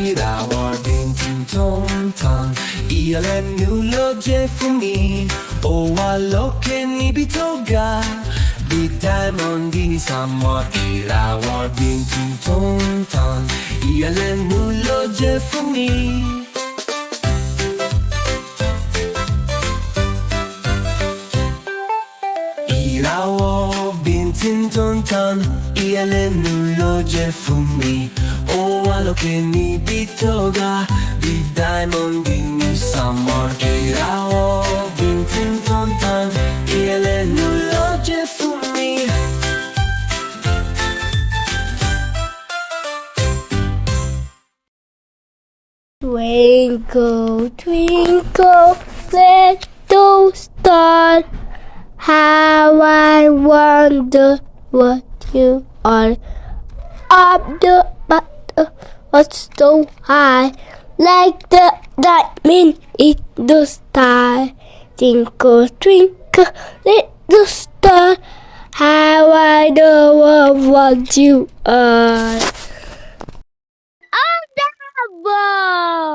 Irawo Bintin Io nulla jeffumi O aloke ni bitoga bedtime mondini samwa Irawo Bintin Io nulla jeffumi Irawo Bintin Iale nullo jeffumi O aloke ni bitoga bedtime mondini samwa Irawo Bintin Iale nullo jeffumi Twinkle, twinkle, little star, how I wonder what you are. Up the what's so high, like the diamond in the sky. Twinkle, twinkle, little star, how I know what you are. Irawo!